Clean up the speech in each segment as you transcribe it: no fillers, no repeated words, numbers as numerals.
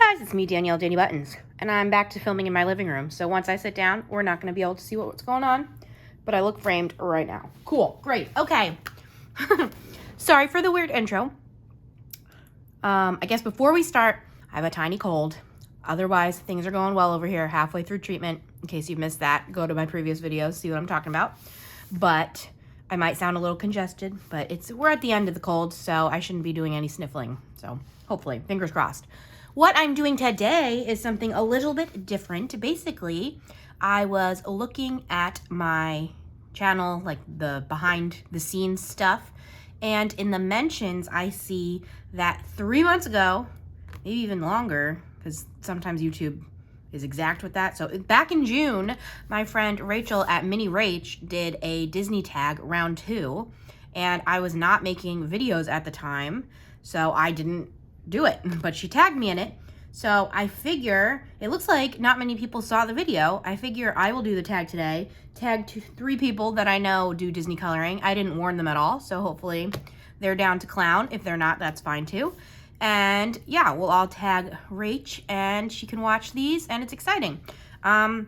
Hey guys, it's me, Danibuttons, and I'm back to filming in my living room. So once I sit down, we're not going to be able to see what's going on, but I look framed right now. Cool, great, okay. Sorry for the weird intro. I guess before we start, I have a tiny cold. Otherwise, things are going well over here, halfway through treatment. In case you've missed that, go to my previous videos, see what I'm talking about. But I might sound a little congested, but we're at the end of the cold, so I shouldn't be doing any sniffling. So hopefully, fingers crossed. What I'm doing today is something a little bit different. Basically, I was looking at my channel, like the behind the scenes stuff, and in the mentions, I see that 3 months ago, maybe even longer, because sometimes YouTube is exact with that. So back in June, my friend Rachel at Mini Rach did a Disney tag round 2, and I was not making videos at the time, so I didn't do it, but she tagged me in it. So I figure, it looks like not many people saw the video. I figure I will do the tag today. Tag 3 people that I know do Disney coloring. I didn't warn them at all, so hopefully they're down to clown. If they're not, that's fine too. And yeah, we'll all tag Rach and she can watch these, and it's exciting. I'm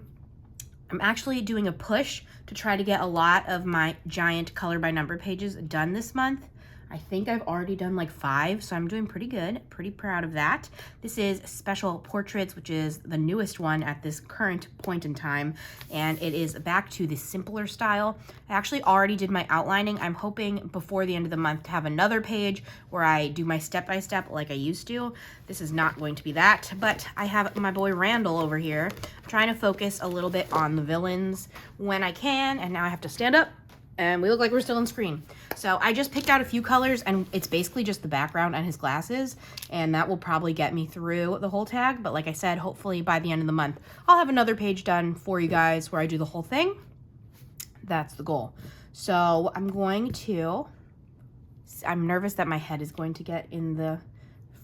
actually doing a push to try to get a lot of my giant color by number pages done this month. I think I've already done like 5, so I'm doing pretty good. Pretty proud of that. This is Special Portraits, which is the newest one at this current point in time, and it is back to the simpler style. I actually already did my outlining. I'm hoping before the end of the month to have another page where I do my step-by-step like I used to. This is not going to be that, but I have my boy Randall over here. I'm trying to focus a little bit on the villains when I can, and now I have to stand up and we look like we're still on screen. So I just picked out a few colors, and it's basically just the background and his glasses, and that will probably get me through the whole tag. But like I said, hopefully by the end of the month, I'll have another page done for you guys where I do the whole thing. That's the goal. So I'm nervous that my head is going to get in the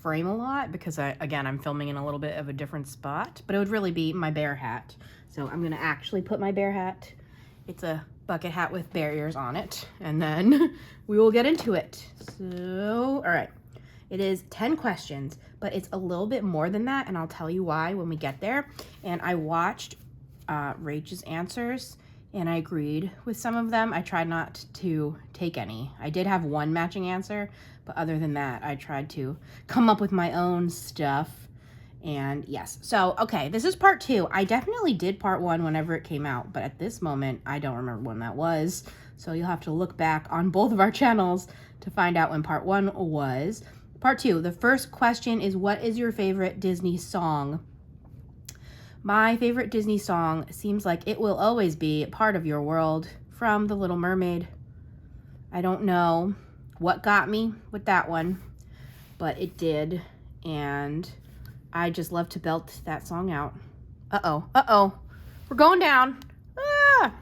frame a lot because again, I'm filming in a little bit of a different spot, but it would really be my bear hat. So I'm gonna actually put my bear hat. It's a bucket hat with bear ears on it, and then we will get into it. So, all right, it is 10 questions, but it's a little bit more than that, and I'll tell you why when we get there. And I watched Rach's answers, and I agreed with some of them. I tried not to take any. I did have one matching answer, but other than that, I tried to come up with my own stuff. And yes, so okay, this is part 2. I definitely did part 1 whenever it came out, but at this moment I don't remember when that was, so you'll have to look back on both of our channels to find out when part 1 was. Part 2, the first question is, what is your favorite Disney song? My favorite Disney song seems like it will always be Part of Your World from The Little Mermaid. I don't know what got me with that one, but it did, and I just love to belt that song out. Uh-oh. We're going down. Ah!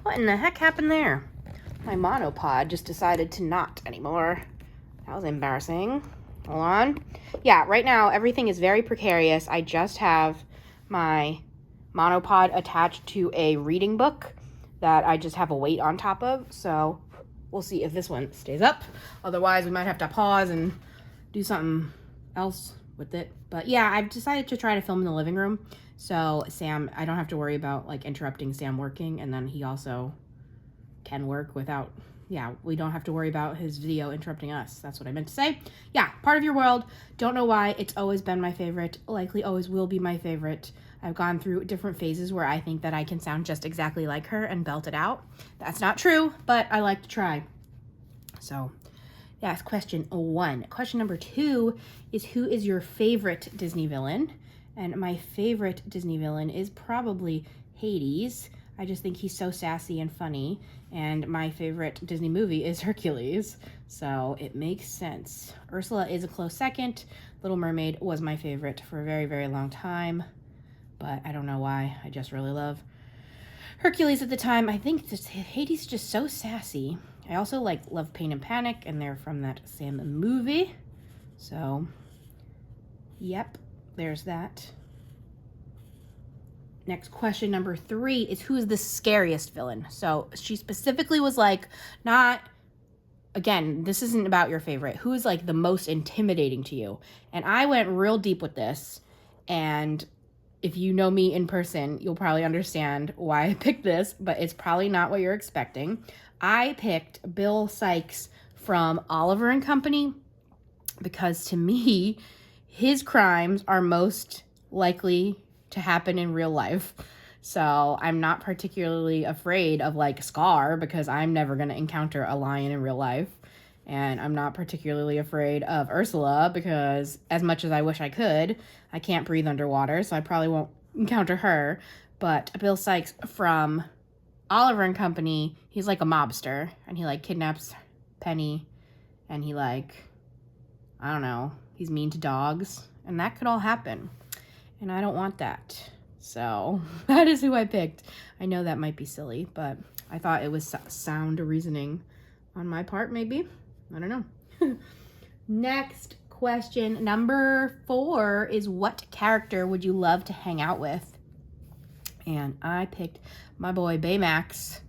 What in the heck happened there? My monopod just decided to not anymore. That was embarrassing. Hold on. Yeah, right now everything is very precarious. I just have my monopod attached to a reading book that I just have a weight on top of. So we'll see if this one stays up. Otherwise, we might have to pause and do something else with it. But yeah, I've decided to try to film in the living room, so Sam, I don't have to worry about like interrupting Sam working, and then he also can work without, yeah, we don't have to worry about his video interrupting us. That's what I meant to say. Yeah, Part of Your World. Don't know why, it's always been my favorite, likely always will be my favorite. I've gone through different phases where I think that I can sound just exactly like her and belt it out. That's not true, but I like to try. So that's question 1. Question number 2 is, who is your favorite Disney villain? And my favorite Disney villain is probably Hades. I just think he's so sassy and funny. And my favorite Disney movie is Hercules, so it makes sense. Ursula is a close second. Little Mermaid was my favorite for a very, very long time, but I don't know why. I just really love Hercules at the time. I think Hades is just so sassy. I also love Pain and Panic, and they're from that same movie. So, yep, there's that. Next question, number 3, is, who is the scariest villain? So she specifically was like, not, again, this isn't about your favorite. Who is like the most intimidating to you? And I went real deep with this, And if you know me in person, you'll probably understand why I picked this, but it's probably not what you're expecting. I picked Bill Sikes from Oliver and Company because to me, his crimes are most likely to happen in real life. So I'm not particularly afraid of like Scar because I'm never going to encounter a lion in real life. And I'm not particularly afraid of Ursula because as much as I wish I could, I can't breathe underwater, so I probably won't encounter her. But Bill Sikes from Oliver and Company, he's like a mobster, and he like kidnaps Penny, and he like, I don't know, he's mean to dogs, and that could all happen. And I don't want that. So that is who I picked. I know that might be silly, but I thought it was sound reasoning on my part, maybe. I don't know. Next question, number 4, is what character would you love to hang out with? And I picked my boy Baymax.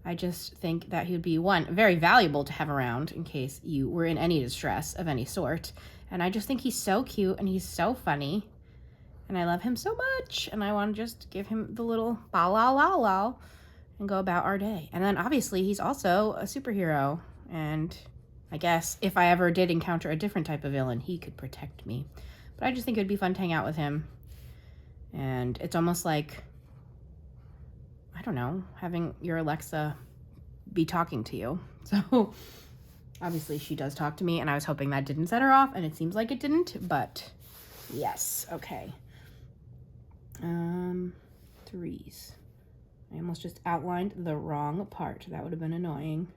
I just think that he would be, one, very valuable to have around in case you were in any distress of any sort. And I just think he's so cute and he's so funny. And I love him so much. And I want to just give him the little bow la la la and go about our day. And then obviously he's also a superhero. And I guess if I ever did encounter a different type of villain, he could protect me. But I just think it would be fun to hang out with him. And it's almost like, I don't know, having your Alexa be talking to you. So obviously she does talk to me, and I was hoping that didn't set her off, and it seems like it didn't, but yes, okay. 3s. I almost just outlined the wrong part. That would have been annoying.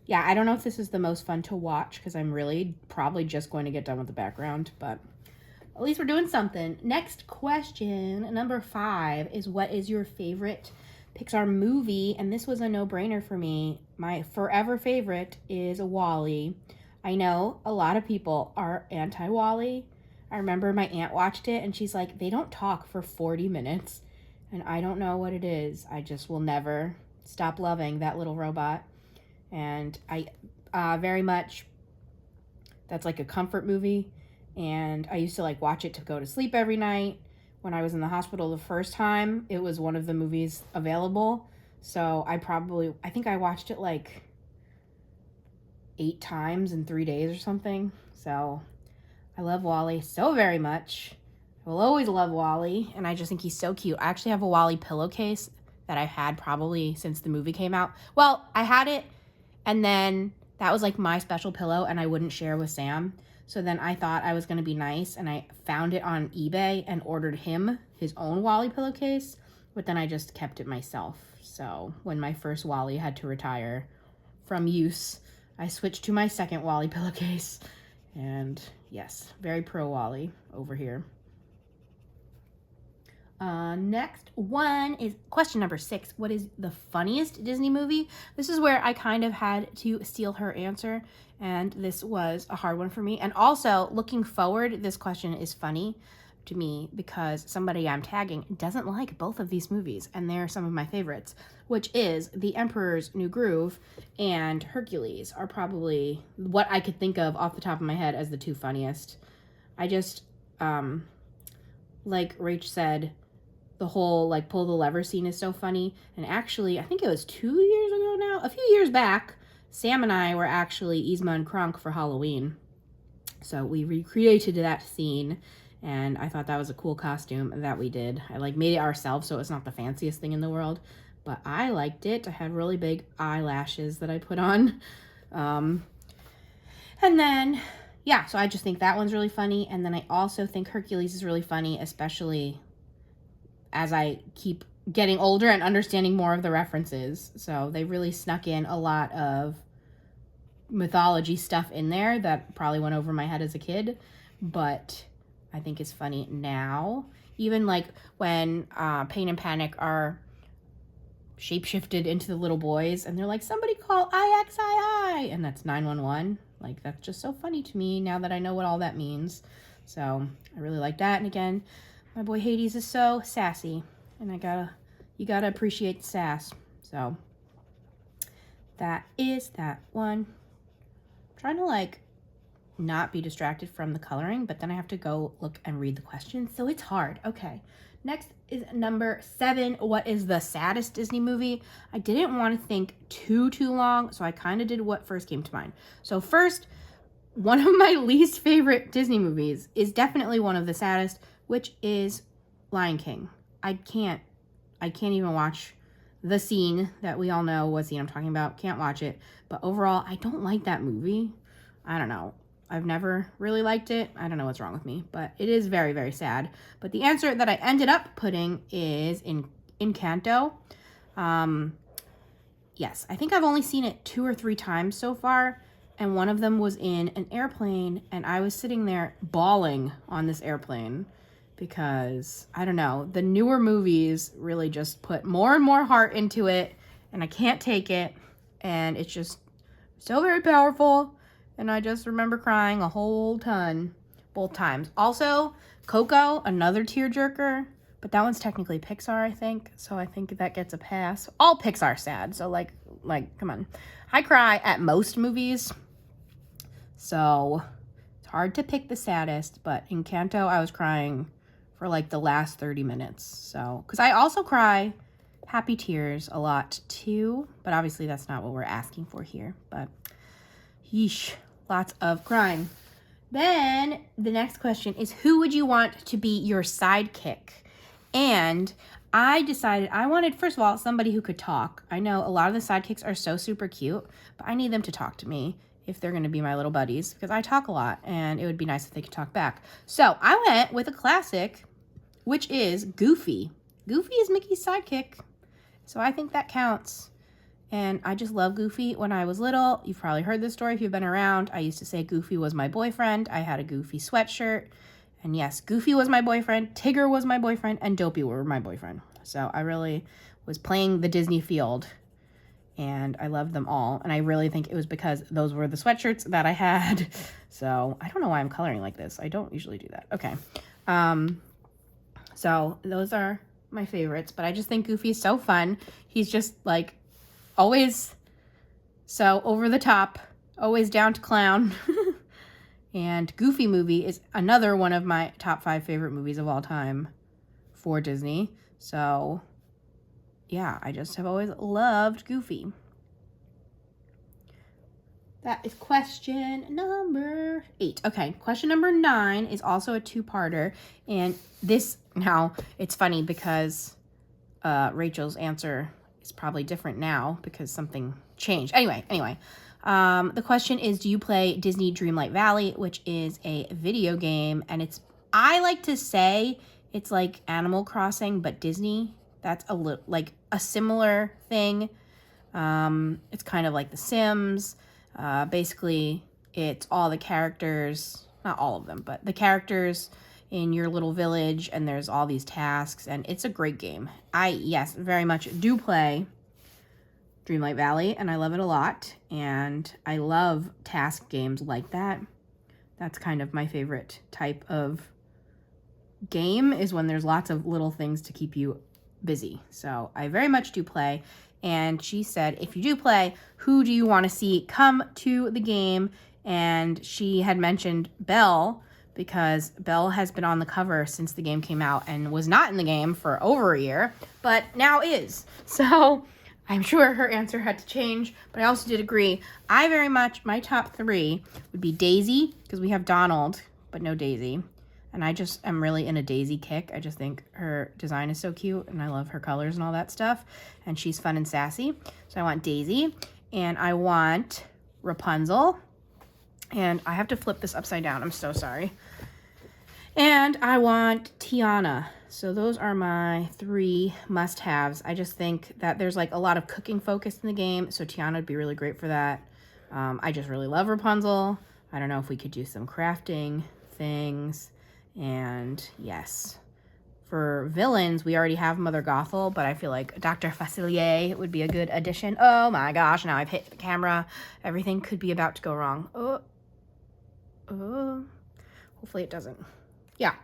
Yeah, I don't know if this is the most fun to watch because I'm really probably just going to get done with the background, but at least we're doing something. Next question, number 5, is what is your favorite Pixar movie? And this was a no-brainer for me. My forever favorite is WALL-E. I know a lot of people are anti-WALL-E. I remember my aunt watched it and she's like, they don't talk for 40 minutes. And I don't know what it is. I just will never stop loving that little robot. And I very much, that's like a comfort movie. And I used to like watch it to go to sleep every night. When I was in the hospital the first time, it was one of the movies available. So I think I watched it like 8 times in 3 days or something. So I love WALL-E so very much. I will always love WALL-E, and I just think he's so cute. I actually have a WALL-E pillowcase that I've had probably since the movie came out. Well, I had it, and then that was like my special pillow, and I wouldn't share with Sam. So then I thought I was going to be nice, and I found it on eBay and ordered him his own WALL-E pillowcase, but then I just kept it myself. So when my first WALL-E had to retire from use, I switched to my second WALL-E pillowcase. And yes, very pro WALL-E over here. Next one is question number 6. What is the funniest Disney movie? This is where I kind of had to steal her answer, and this was a hard one for me. And also, looking forward, this question is funny to me because somebody I'm tagging doesn't like both of these movies, and they're some of my favorites, which is The Emperor's New Groove and Hercules are probably what I could think of off the top of my head as the 2 funniest. I just, like Rach said, the whole like pull the lever scene is so funny. And actually, I think it was 2 years ago now, a few years back, Sam and I were actually Yzma and Kronk for Halloween. So we recreated that scene, and I thought that was a cool costume that we did. I like made it ourselves, so it's not the fanciest thing in the world, but I liked it. I had really big eyelashes that I put on. And then, yeah, so I just think that one's really funny. And then I also think Hercules is really funny, especially as I keep getting older and understanding more of the references. So they really snuck in a lot of mythology stuff in there that probably went over my head as a kid, but I think it's funny now. Even like when Pain and Panic are shapeshifted into the little boys and they're like, somebody call IXII, and that's 911. Like, that's just so funny to me now that I know what all that means. So I really like that. And again, my boy Hades is so sassy, and you gotta appreciate the sass. So that is that one. I'm trying to like not be distracted from the coloring, but then I have to go look and read the questions, so it's hard. Okay, next is number 7. What is the saddest Disney movie? I didn't want to think too long, so I kind of did what first came to mind. So first, one of my least favorite Disney movies is definitely one of the saddest, which is Lion King. I can't even watch the scene that we all know what scene I'm talking about. Can't watch it. But overall, I don't like that movie. I don't know. I've never really liked it. I don't know what's wrong with me, but it is very, very sad. But the answer that I ended up putting is in Encanto. Yes, I think I've only seen it 2 or 3 times so far, and one of them was in an airplane, and I was sitting there bawling on this airplane because, I don't know, the newer movies really just put more and more heart into it, and I can't take it, and it's just so very powerful. And I just remember crying a whole ton, both times. Also, Coco, another tearjerker, but that one's technically Pixar, I think. So I think that gets a pass. All Pixar sad, so like, come on. I cry at most movies, so it's hard to pick the saddest. But in Encanto, I was crying for like the last 30 minutes. So, because I also cry happy tears a lot too, but obviously that's not what we're asking for here. But yeesh, lots of crying. Then the next question is, who would you want to be your sidekick? And I decided I wanted, first of all, somebody who could talk. I know a lot of the sidekicks are so super cute, but I need them to talk to me if they're going to be my little buddies, because I talk a lot and it would be nice if they could talk back. So I went with a classic, which is Goofy. Goofy is Mickey's sidekick, so I think that counts. And I just love Goofy. When I was little, you've probably heard this story if you've been around. I used to say Goofy was my boyfriend. I had a Goofy sweatshirt. And yes, Goofy was my boyfriend, Tigger was my boyfriend, and Dopey were my boyfriend. So I really was playing the Disney field, and I loved them all. And I really think it was because those were the sweatshirts that I had. So I don't know why I'm coloring like this. I don't usually do that. Okay. So those are my favorites, but I just think Goofy is so fun. He's just like always so over the top, always down to clown. And Goofy movie is another one of my top 5 favorite movies of all time for Disney. So yeah, I just have always loved Goofy. That is question number 8. Okay, question number 9 is also a 2-parter. And this, now, it's funny because Rachel's answer is probably different now because something changed. Anyway. The question is, do you play Disney Dreamlight Valley, which is a video game? And I like to say it's like Animal Crossing, but Disney. That's like a similar thing. It's kind of like The Sims. Basically, it's all the characters, not all of them, but the characters in your little village, and there's all these tasks, and it's a great game. Yes, very much do play Dreamlight Valley, and I love it a lot, and I love task games like that. That's kind of my favorite type of game, is when there's lots of little things to keep you busy. So I very much do play. And she said, if you do play, who do you want to see come to the game? And she had mentioned Belle, because Belle has been on the cover since the game came out and was not in the game for over a year, but now is. So I'm sure her answer had to change, but I also did agree. My top 3 would be Daisy, because we have Donald, but no Daisy. And I just am really in a Daisy kick. I just think her design is so cute, and I love her colors and all that stuff. And she's fun and sassy. So I want Daisy, and I want Rapunzel. And I have to flip this upside down. I'm so sorry. And I want Tiana. So those are my 3 must-haves. I just think that there's like a lot of cooking focus in the game, so Tiana would be really great for that. I just really love Rapunzel. I don't know if we could do some crafting things. And yes, for villains, we already have Mother Gothel, but I feel like Dr. Facilier would be a good addition. Oh my gosh, now I've hit the camera. Everything could be about to go wrong. Hopefully it doesn't. Yeah,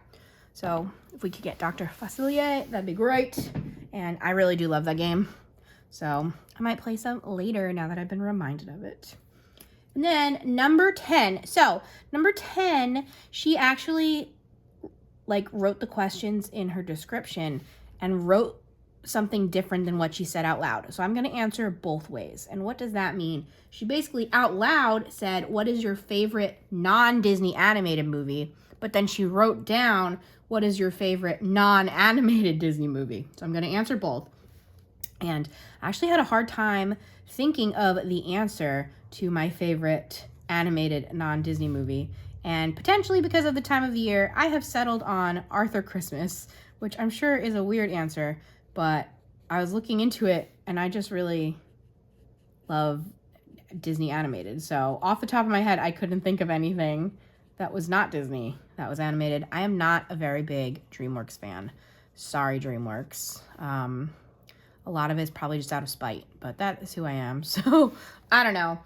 so if we could get Dr. Facilier, that'd be great. And I really do love that game. So I might play some later now that I've been reminded of it. And then number 10. So number 10, she actually like wrote the questions in her description and wrote something different than what she said out loud. So I'm going to answer both ways. And what does that mean? She basically out loud said, what is your favorite non-Disney animated movie? But then she wrote down, what is your favorite non-animated Disney movie? So I'm going to answer both. And I actually had a hard time thinking of the answer to my favorite animated non-Disney movie. And potentially because of the time of the year, I have settled on Arthur Christmas, which I'm sure is a weird answer, but I was looking into it and I just really love Disney animated. So off the top of my head, I couldn't think of anything that was not Disney that was animated. I am not a very big DreamWorks fan. Sorry, DreamWorks. A lot of it's probably just out of spite, but that is who I am. So I don't know.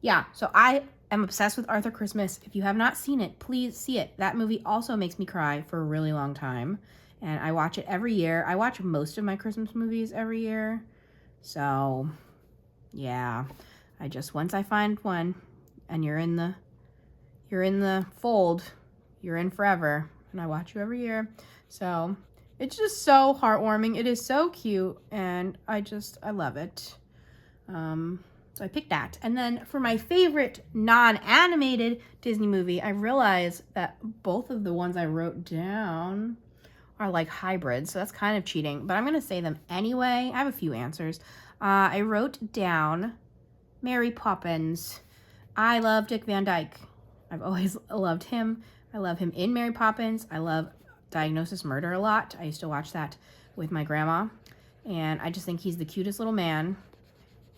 Yeah, so I am obsessed with Arthur Christmas. If you have not seen it, please see it. That movie also makes me cry for a really long time. And I watch it every year. I watch most of my Christmas movies every year. So yeah, once I find one and you're in the fold, you're in forever. And I watch you every year. So it's just so heartwarming. It is so cute, and I love it. So I picked that. And then for my favorite non-animated Disney movie, I realized that both of the ones I wrote down are like hybrids, so that's kind of cheating, but I'm going to say them anyway. I have a few answers. I wrote down Mary Poppins. I love Dick Van Dyke. I've always loved him. I love him in Mary Poppins. I love Diagnosis Murder a lot. I used to watch that with my grandma, and I just think he's the cutest little man,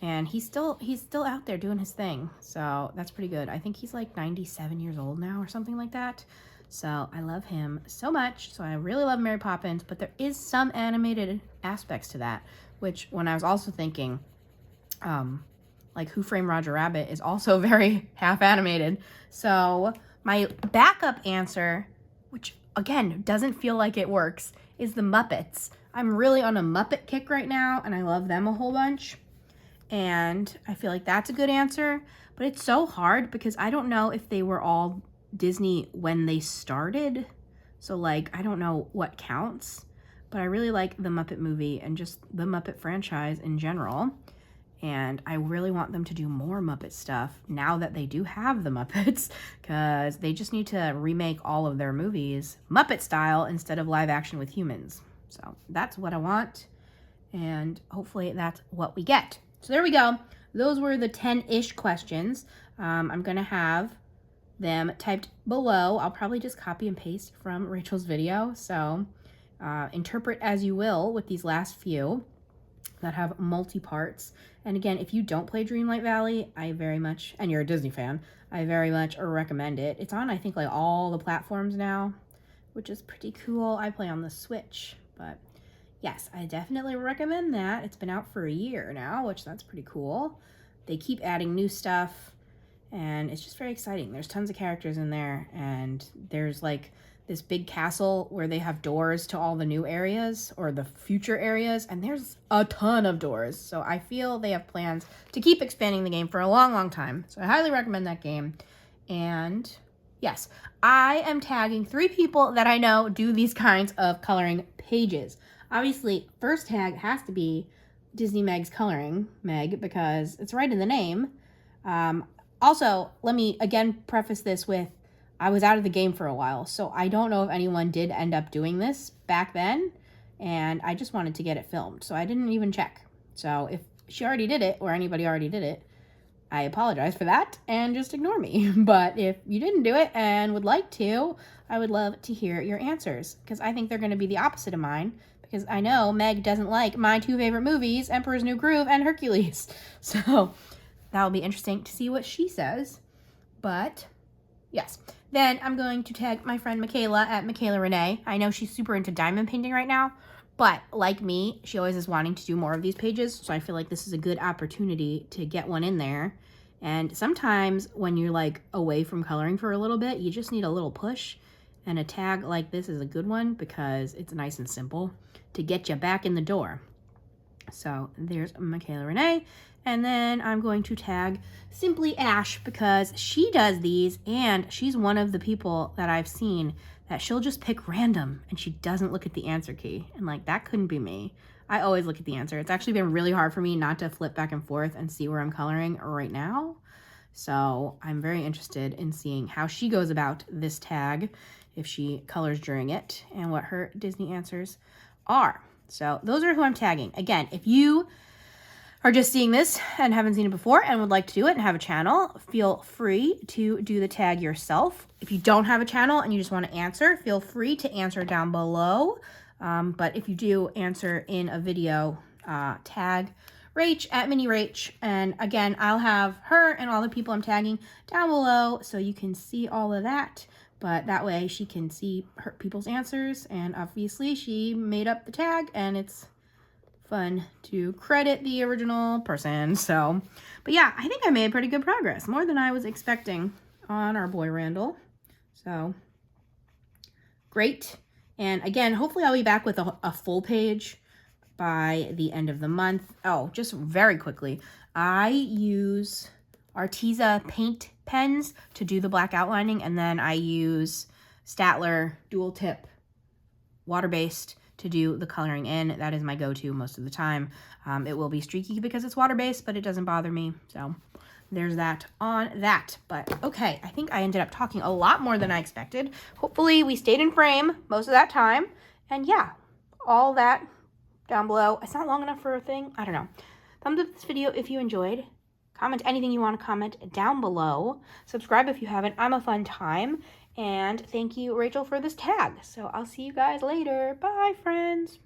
and he's still out there doing his thing, so that's pretty good. I think he's like 97 years old now or something like that, so I love him so much. So I really love Mary Poppins, but there is some animated aspects to that, which when I was also thinking like Who Framed Roger Rabbit is also very half animated. So my backup answer, which again, doesn't feel like it works, is the Muppets. I'm really on a Muppet kick right now, and I love them a whole bunch. And I feel like that's a good answer, but it's so hard because I don't know if they were all Disney when they started. So like, I don't know what counts, but I really like the Muppet movie and just the Muppet franchise in general. And I really want them to do more Muppet stuff now that they do have the Muppets, because they just need to remake all of their movies Muppet style instead of live action with humans. So that's what I want, and hopefully that's what we get. So there we go. Those were the 10-ish questions. I'm going to have them typed below. I'll probably just copy and paste from Rachel's video. So interpret as you will with these last few that have multi-parts. And again, if you don't play Dreamlight Valley, and you're a Disney fan, I very much recommend it. It's on, I think, like all the platforms now, which is pretty cool. I play on the Switch, but yes, I definitely recommend that. It's been out for a year now, which that's pretty cool. They keep adding new stuff, and it's just very exciting. There's tons of characters in there, and there's like this big castle where they have doors to all the new areas or the future areas, and there's a ton of doors. So I feel they have plans to keep expanding the game for a long, long time. So I highly recommend that game. And yes, I am tagging 3 people that I know do these kinds of coloring pages. Obviously, first tag has to be Disney Meg's Coloring, Meg, because it's right in the name. Also, let me again preface this with, I was out of the game for a while, so I don't know if anyone did end up doing this back then, and I just wanted to get it filmed, so I didn't even check. So if she already did it, or anybody already did it, I apologize for that, and just ignore me. But if you didn't do it and would like to, I would love to hear your answers, because I think they're going to be the opposite of mine, because I know Meg doesn't like my 2 favorite movies, Emperor's New Groove and Hercules. So that'll be interesting to see what she says. But yes. Then I'm going to tag my friend Michaela at Michaela Renee. I know she's super into diamond painting right now, but like me, she always is wanting to do more of these pages. So I feel like this is a good opportunity to get one in there. And sometimes when you're like away from coloring for a little bit, you just need a little push. And a tag like this is a good one because it's nice and simple to get you back in the door. So there's Michaela Renee. And then I'm going to tag Simply Ash because she does these, and she's one of the people that I've seen that she'll just pick random and she doesn't look at the answer key. And like, that couldn't be me. I always look at the answer. It's actually been really hard for me not to flip back and forth and see where I'm coloring right now. So I'm very interested in seeing how she goes about this tag, if she colors during it, and what her Disney answers are. So those are who I'm tagging. Again, if you are just seeing this and haven't seen it before and would like to do it and have a channel, feel free to do the tag yourself. If you don't have a channel and you just want to answer, feel free to answer down below. But if you do answer in a video, tag Rach at Mini Rach. And again, I'll have her and all the people I'm tagging down below so you can see all of that. But that way she can see her people's answers. And obviously she made up the tag and it's fun to credit the original person. So, but yeah, I think I made pretty good progress, more than I was expecting on our boy Randall. So great. And again, hopefully I'll be back with a full page by the end of the month. Oh, just very quickly, I use Arteza paint pens to do the black outlining, and then I use Staedtler dual tip water-based to do the coloring in. That is my go-to most of the time. It will be streaky because it's water-based, but it doesn't bother me. So there's that on that. But okay, I think I ended up talking a lot more than I expected. Hopefully we stayed in frame most of that time. And yeah, all that down below. It's not long enough for a thing. I don't know. Thumbs up this video if you enjoyed. Comment anything you want to comment down below. Subscribe if you haven't. I'm a fun time. And thank you, Rachel, for this tag. So I'll see you guys later. Bye, friends.